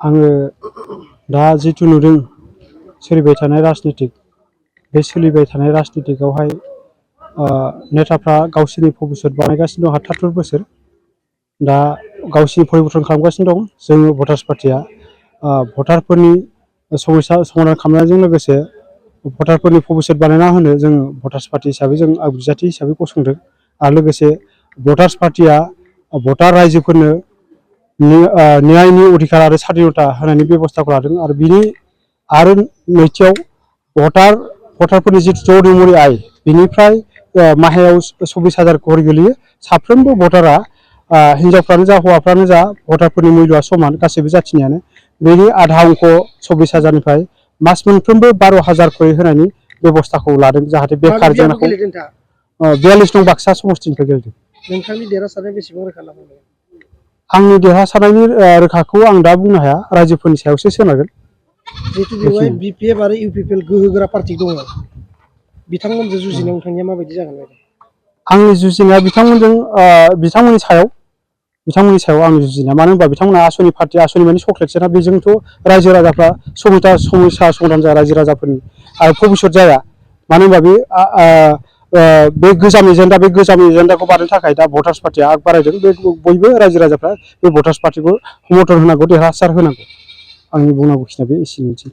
आङो दा जिथु नुदों सोलिबाय थानाय राजनितिक बे सोलिबाय थानाय राजनितिकआवहाय नेताफ्रा गावसोरनि भबिसत बानायगासिनो दं 78 बोसोर दा गावसोरनि परिबर्तन खालामगासिनो दं। जोङो भटार्स पार्टिया भटारफोरनि समस्या समाधान खालामनायजों लोगोसे भटारफोरनि भबिसत बानायना होनो जों भटार्स पार्टी हिसाबै जों बिजाथि हिसाबै गसंदों आरो लोगोसे भटार्स पार्टिया भटार रायजोफोरनो न्यायनि अधिकार आरो स्वाधीनता होनायनि बेबस्थाखौ लादों आरो बिनि आरो नैथियाव भटारफोरनि जिथु जौरिमुरि आय बिनिफ्राय माहायाव 24,000 खरि गोलैयो। साफ्रोमबो भटारा हिनजावफ्रानो जा हौवाफ्रानो जा भटारफोरनि मुल्यआ समान गासैबो जाथिनियानो बेनि आधा अंक 24,000निफ्राय मास मोनफ्रोमबो 12,000 खरि होनायनि बेबस्थाखौ लादों जाहाथे बेखार जेंनाखौ 42 नं बाक्सा समस्तिनिफ्राय गेलेदों। नोंथांनि देरहासारनाया बेसेबां रोखा होनना बुंदों? आंनि देरहासारनायनि रोखाखौ आं दा बुंनो हाया, रायजोफोरनि सायावसो सोनारगोन। जिहेतु बेवहाय बिपिएफ आरो इउपिपिएल गोहोगोरा पार्टि दङ, बिथांमोनजों जुजिनायाव नोंथांनिया माबायदि जागोन बायदि? आंनि जुजिनाया बिथांमोननि सायाव आंनि जुजिनाया, मानो होनबा बिथांमोना आसनि पार्टि आसनि माने चक्लेटसोना, बेजोंथ' रायजो राजाफ्रा समस्या समाधान जाया रायजो राजाफोरनि आरो भबिसत जाया। मानो होनबा बे गोजाम एजेन्डाखौ बारनो थाखाय दा भटार्स पार्टिया आग बारायदों। बे बयबो रायजो राजाफ्रा बे भटार्स पार्टिखौ मदद होनांगौ, देरहासार होनांगौ। आंनि बुंनांगौखिनिया बे एसेनोसै।